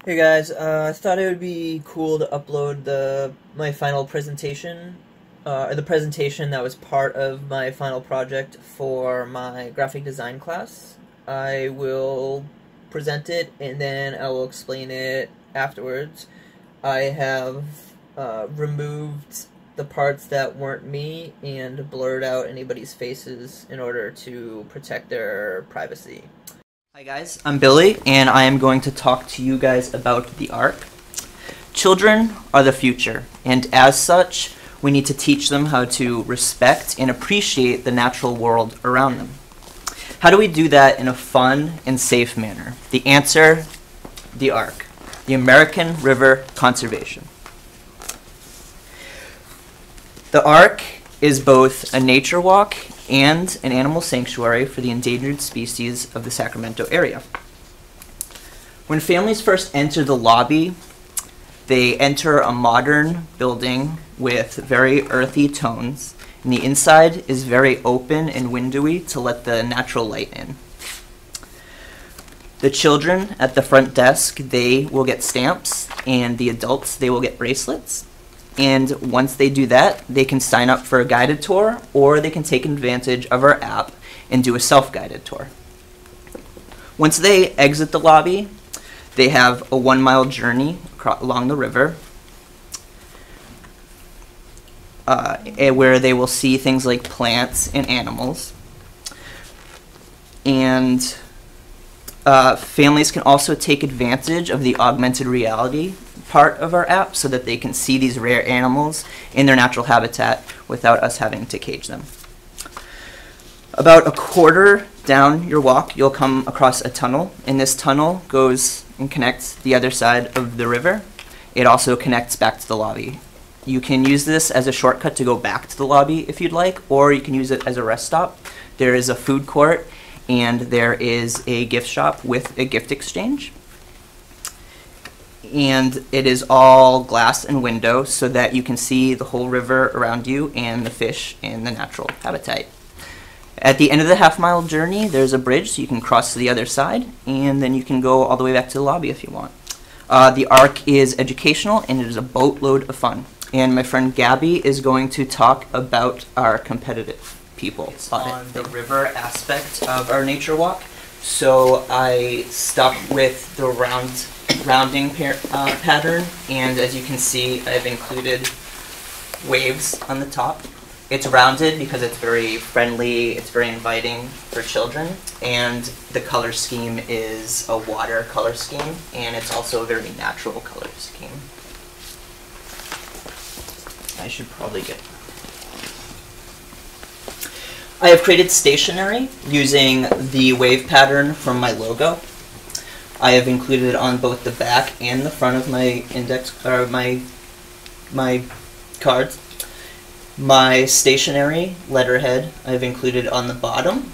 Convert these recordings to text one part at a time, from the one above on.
Hey guys, I thought it would be cool to upload my final presentation, or the presentation that was part of my final project for my graphic design class. I will present it and then I will explain it afterwards. I have removed the parts that weren't me and blurred out anybody's faces in order to protect their privacy. Hi guys, I'm Billy, and I am going to talk to you guys about the Ark. Children are the future, and as such, we need to teach them how to respect and appreciate the natural world around them. How do we do that in a fun and safe manner? The answer, the Ark, the American River Conservation. The Ark is both a nature walk and an animal sanctuary for the endangered species of the Sacramento area. When families first enter the lobby, they enter a modern building with very earthy tones, and the inside is very open and windowy to let the natural light in. The children at the front desk, they will get stamps, and the adults, they will get bracelets. And once they do that, they can sign up for a guided tour, or they can take advantage of our app and do a self-guided tour. Once they exit the lobby, they have a 1-mile journey along the river where they will see things like plants and animals. And families can also take advantage of the augmented reality part of our app so that they can see these rare animals in their natural habitat without us having to cage them. About a quarter down your walk, you'll come across a tunnel, and this tunnel goes and connects the other side of the river. It also connects back to the lobby. You can use this as a shortcut to go back to the lobby if you'd like, or you can use it as a rest stop. There is a food court, and there is a gift shop with a gift exchange. And it is all glass and window so that you can see the whole river around you and the fish in the natural habitat. At the end of the half-mile journey, there's a bridge so you can cross to the other side, and then you can go all the way back to the lobby if you want. The Ark is educational, and it is a boatload of fun. And my friend Gabby is going to talk about our competitive people on the river aspect of our nature walk. So I stuck with the rounding pattern, and as you can see, I've included waves on the top. It's rounded because it's very friendly, it's very inviting for children, and the color scheme is a water color scheme, and it's also a very natural color scheme. I should probably get... I have created stationery using the wave pattern from my logo. I have included it on both the back and the front of my index, or my cards. My stationery letterhead I have included on the bottom,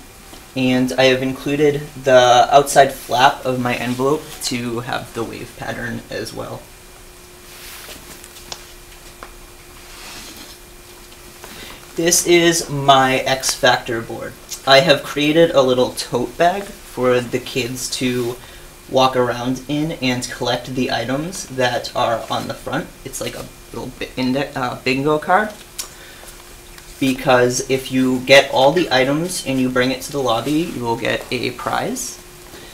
and I have included the outside flap of my envelope to have the wave pattern as well. This is my X Factor board. I have created a little tote bag for the kids to walk around in and collect the items that are on the front. It's like a little bingo card, because if you get all the items and you bring it to the lobby, you will get a prize.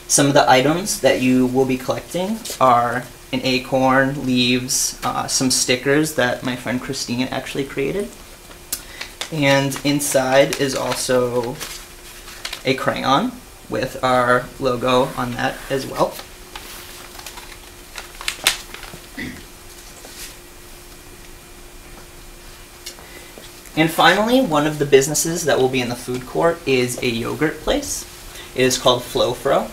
Some of the items that you will be collecting are an acorn, leaves, some stickers that my friend Christine actually created. And inside is also a crayon with our logo on that as well. And finally, one of the businesses that will be in the food court is a yogurt place. It is called FloFro.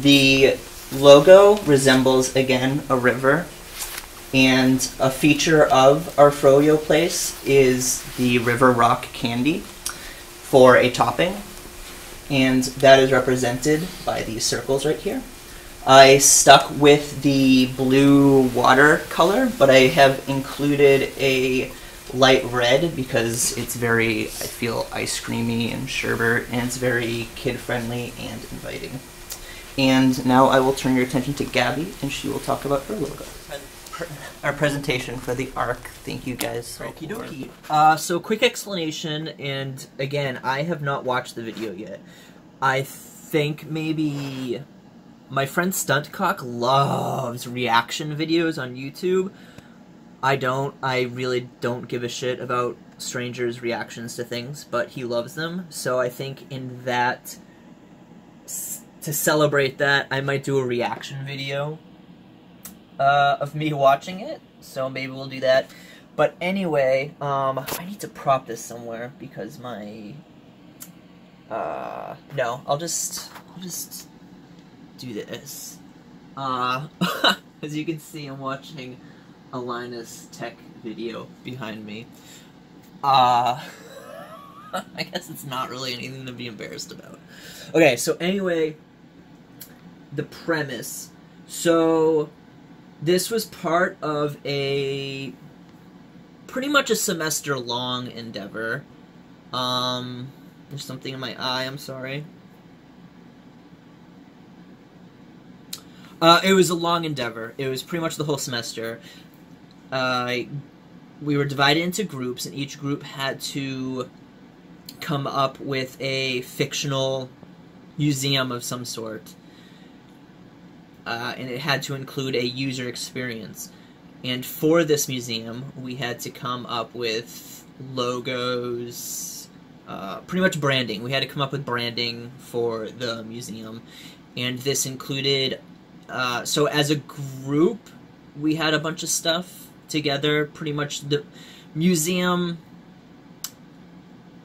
The logo resembles, again, a river. And a feature of our froyo place is the River Rock candy for a topping. And that is represented by these circles right here. I stuck with the blue water color, but I have included a light red because it's very, I feel, ice creamy and sherbet, and it's very kid-friendly and inviting. And now I will turn your attention to Gabby, and she will talk about her logo. Our presentation for the ARC. Thank you guys. Okie dokie. So quick explanation, and again, I have not watched the video yet. I think maybe my friend Stuntcock loves reaction videos on YouTube. I don't. I really don't give a shit about strangers' reactions to things, but he loves them. So I think in that, to celebrate that, I might do a reaction video of me watching it. So maybe we'll do that. But anyway, I need to prop this somewhere because my no, I'll just do this. As you can see, I'm watching a Linus Tech video behind me. I guess it's not really anything to be embarrassed about. Okay, so anyway, the premise. So this was part of a pretty much a semester-long endeavor. There's something in my eye, I'm sorry. It was a long endeavor. It was pretty much the whole semester. We were divided into groups, and each group had to come up with a fictional museum of some sort. And it had to include a user experience. And for this museum, we had to come up with logos, pretty much branding. We had to come up with branding for the museum. And this included, so as a group, we had a bunch of stuff together, pretty much the museum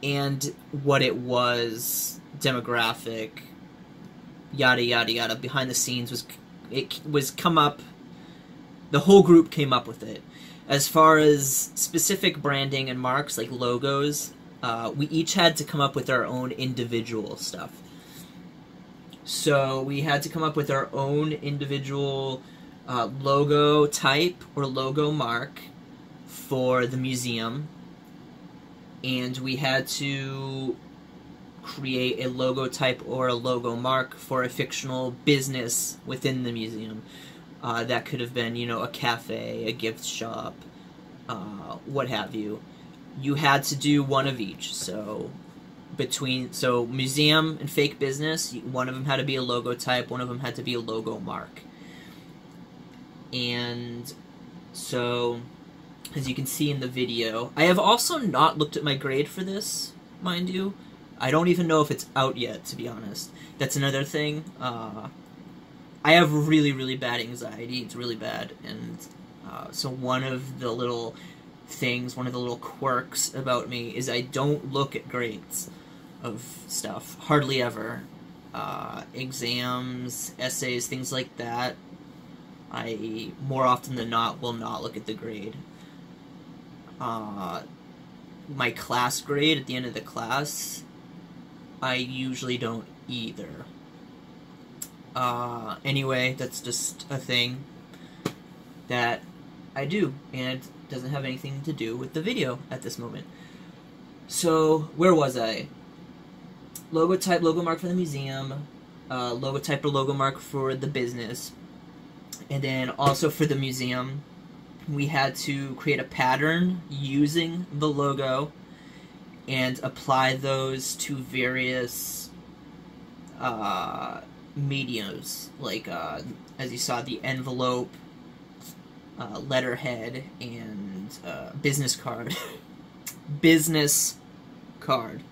and what it was, demographic, yada yada yada, behind the scenes was come up, the whole group came up with it. As far as specific branding and marks, like logos, we each had to come up with our own individual stuff. So we had to come up with our own individual logo type or logo mark for the museum, and we had to create a logo type or a logo mark for a fictional business within the museum. That could have been, you know, a cafe, a gift shop, what have you. You had to do one of each. So museum and fake business, one of them had to be a logo type, one of them had to be a logo mark. And so, as you can see in the video, I have also not looked at my grade for this, mind you. I don't even know if it's out yet, to be honest. That's another thing. I have really, really bad anxiety. It's really bad. And so one of the little things, one of the little quirks about me is I don't look at grades of stuff. Hardly ever. Exams, essays, things like that. I, more often than not, will not look at the grade. My class grade at the end of the class, I usually don't either. Anyway, that's just a thing that I do, and it doesn't have anything to do with the video at this moment. So, where was I? Logo type, logo mark for the museum, logo type or logo mark for the business, and then also for the museum, we had to create a pattern using the logo and apply those to various mediums, like, as you saw, the envelope, letterhead, and business card. Business card.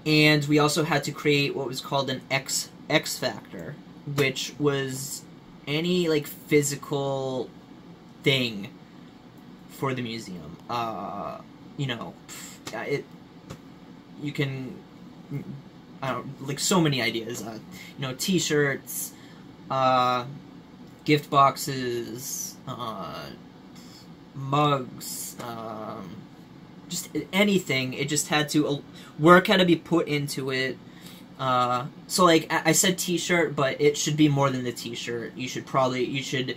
And we also had to create what was called an X factor, which was any, like, physical thing for the museum. You know, you can, I don't, like, so many ideas. You know, t-shirts, gift boxes, mugs, just anything. It just had to, work had to be put into it. So, like, I said t-shirt, but it should be more than the t-shirt. You should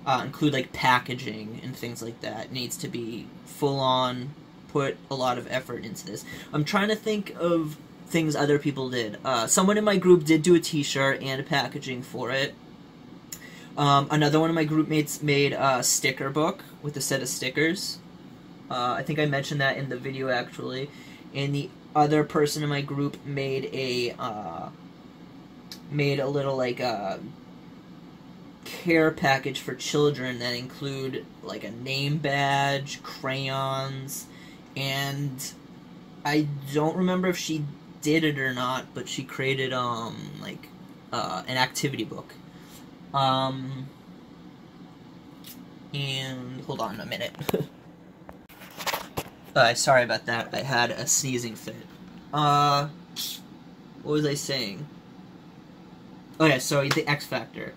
include, like, packaging and things like that. It needs to be full on, put a lot of effort into this. I'm trying to think of things other people did. Someone in my group did do a t-shirt and packaging for it. Another one of my group mates made a sticker book with a set of stickers. I think I mentioned that in the video, actually. And the other person in my group made a little, like, care package for children that include, like, a name badge, crayons, and I don't remember if she did it or not, but she created, like, an activity book. And hold on a minute. Sorry about that. I had a sneezing fit. What was I saying? Oh yeah, so the X Factor.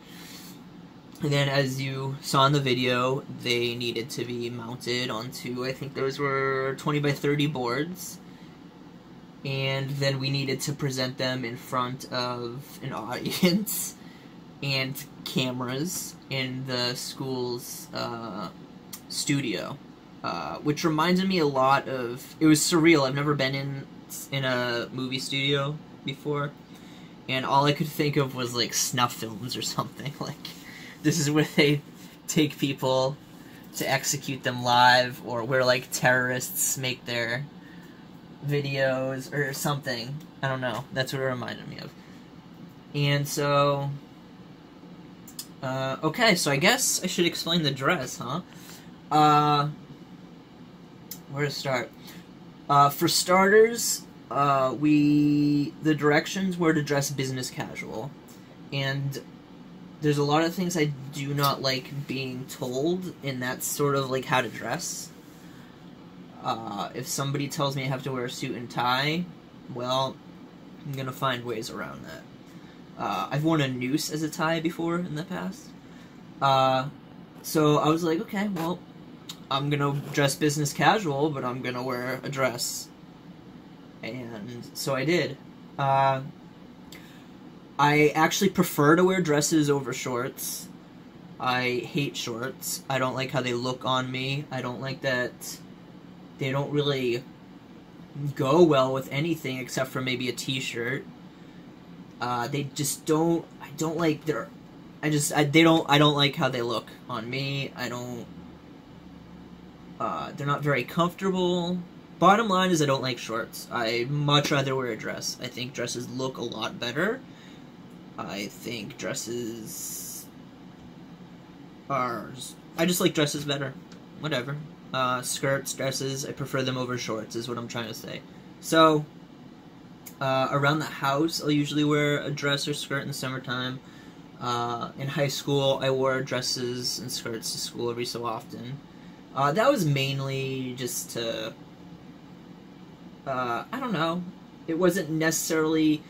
And then, as you saw in the video, they needed to be mounted onto, I think those were 20 by 30 boards. And then we needed to present them in front of an audience and cameras in the school's studio, which reminded me a lot of. It was surreal. I've never been in a movie studio before, and all I could think of was like snuff films or something. Like, this is where they take people to execute them live, or where like terrorists make their videos or something. I don't know. That's what it reminded me of. And so, okay, so I guess I should explain the dress, huh? Where to start? For starters, the directions were to dress business casual, and there's a lot of things I do not like being told, and that's sort of like how to dress. If somebody tells me I have to wear a suit and tie, well, I'm gonna find ways around that. I've worn a noose as a tie before in the past. So I was like, okay, well, I'm gonna dress business casual, but I'm gonna wear a dress. And so I did. I actually prefer to wear dresses over shorts. I hate shorts. I don't like how they look on me. I don't like that they don't really go well with anything except for maybe a t-shirt. They just don't. I don't like their. I don't like how they look on me. I don't. They're not very comfortable. Bottom line is I don't like shorts. I'd much rather wear a dress. I think dresses look a lot better. I think dresses are. I just like dresses better. Whatever. Skirts, dresses, I prefer them over shorts, is what I'm trying to say. So, around the house, I'll usually wear a dress or skirt in the summertime. In high school, I wore dresses and skirts to school every so often. That was mainly just to, I don't know, it wasn't necessarily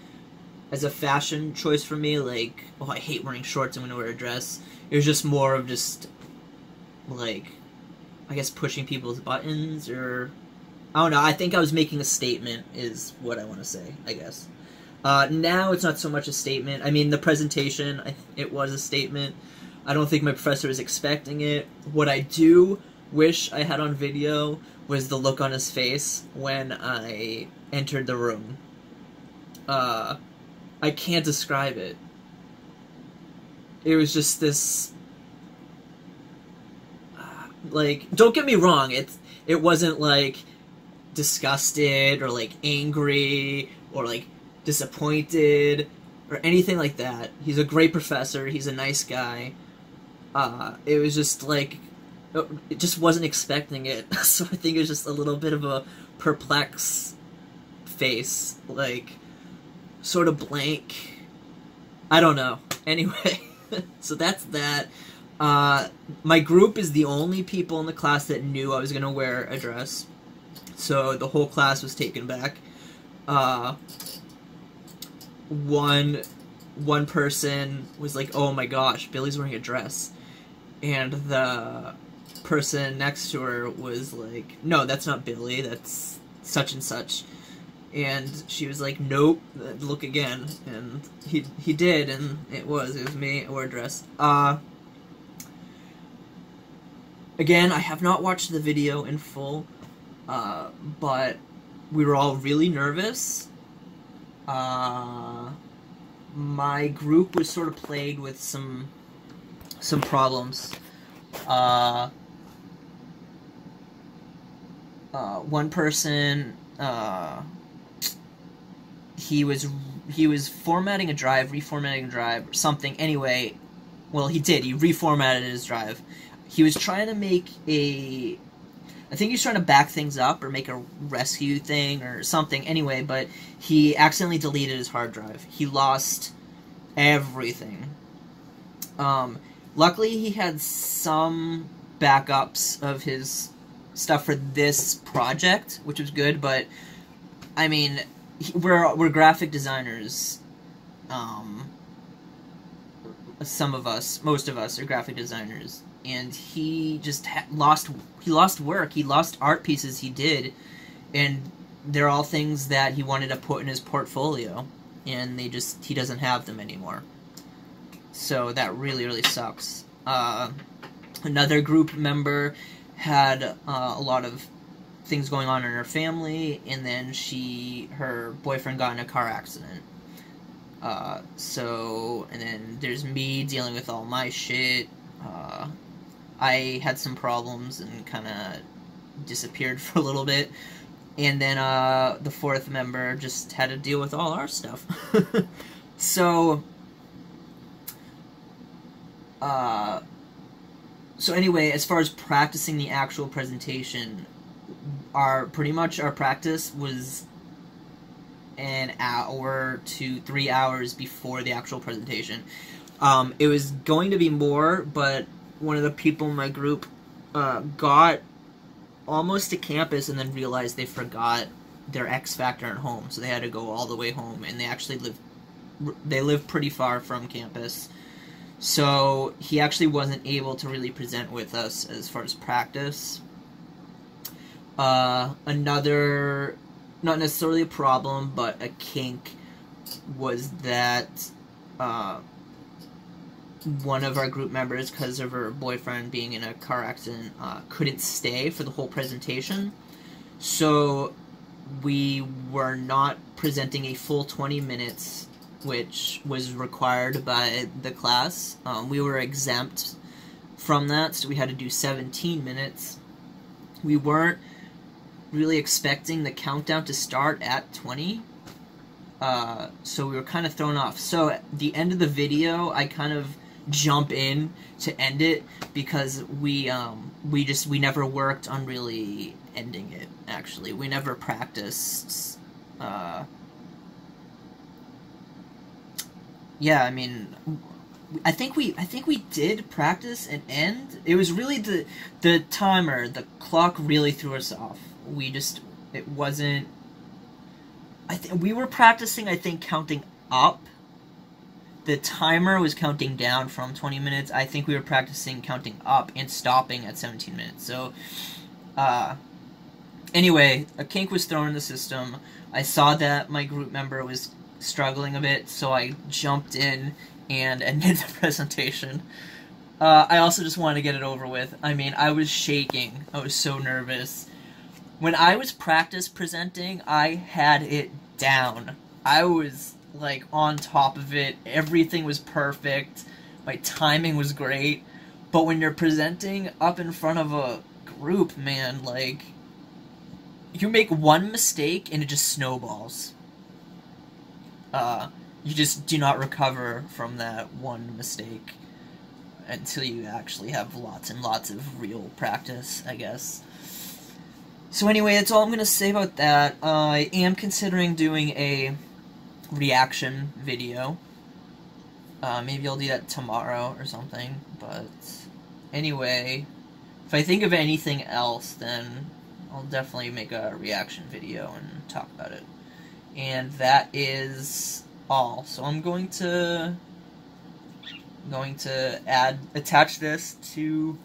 as a fashion choice for me, like, oh, I hate wearing shorts, I'm gonna wear a dress. It was just more of just, like, I guess pushing people's buttons, or I don't know. I think I was making a statement is what I want to say, I guess. Now it's not so much a statement. I mean, the presentation, it was a statement. I don't think my professor was expecting it. What I do wish I had on video was the look on his face when I entered the room. I can't describe it. It was just this. Like, don't get me wrong, it wasn't, like, disgusted, or, like, angry, or, like, disappointed, or anything like that. He's a great professor, he's a nice guy. It was just, like, it just wasn't expecting it, so I think it was just a little bit of a perplexed face, like, sort of blank. I don't know. Anyway, so that's that. My group is the only people in the class that knew I was gonna wear a dress, so the whole class was taken back. One person was like, "Oh my gosh, Billy's wearing a dress," and the person next to her was like, "No, that's not Billy, that's such and such." And she was like, "Nope, look again." And he did, and it was me. I wore a dress. Again, I have not watched the video in full, but we were all really nervous, My group was sort of plagued with some problems. Uh, One person, he was formatting a drive, reformatting a drive, or something. Anyway, well, he reformatted his drive. He was trying to make I think he's trying to back things up or make a rescue thing or something. Anyway, but he accidentally deleted his hard drive. He lost everything. Luckily, he had some backups of his stuff for this project, which was good. But I mean, we're graphic designers. Some of us, most of us, are graphic designers, and he just lost work. He lost art pieces he did, and they're all things that he wanted to put in his portfolio, and he doesn't have them anymore. So that really sucks. Another group member had a lot of things going on in her family, and then her boyfriend got in a car accident. And then there's me dealing with all my shit. I had some problems and kind of disappeared for a little bit. And then, the fourth member just had to deal with all our stuff. So anyway, as far as practicing the actual presentation, pretty much our practice was an hour to 3 hours before the actual presentation. It was going to be more, but one of the people in my group got almost to campus and then realized they forgot their X Factor at home, so they had to go all the way home, and they actually live pretty far from campus. So he actually wasn't able to really present with us as far as practice. Another, not necessarily a problem, but a kink was that one of our group members, because of her boyfriend being in a car accident, couldn't stay for the whole presentation. So we were not presenting a full 20 minutes, which was required by the class. We were exempt from that, so we had to do 17 minutes. We weren't really expecting the countdown to start at 20, so we were kind of thrown off. So at the end of the video, I kind of jump in to end it, because we never worked on really ending it. Actually, we never practiced. Yeah, I mean, I think we did practice an end. It was really the timer, the clock really threw us off. It wasn't. We were practicing, I think, counting up. The timer was counting down from 20 minutes. I think we were practicing counting up and stopping at 17 minutes. So, anyway, a kink was thrown in the system. I saw that my group member was struggling a bit, so I jumped in and ended the presentation. I also just wanted to get it over with. I mean, I was shaking. I was so nervous. When I was practice presenting, I had it down. I was, like, on top of it. Everything was perfect. My timing was great. But when you're presenting up in front of a group, man, like, you make one mistake and it just snowballs. You just do not recover from that one mistake until you actually have lots and lots of real practice, I guess. So anyway, that's all I'm going to say about that. I am considering doing a reaction video. Maybe I'll do that tomorrow or something, but anyway, if I think of anything else, then I'll definitely make a reaction video and talk about it. And that is all. So I'm going to attach this to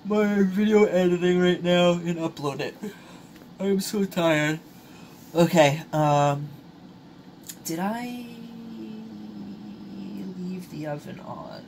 my video editing right now and upload it. I'm so tired. Okay, did I leave the oven on?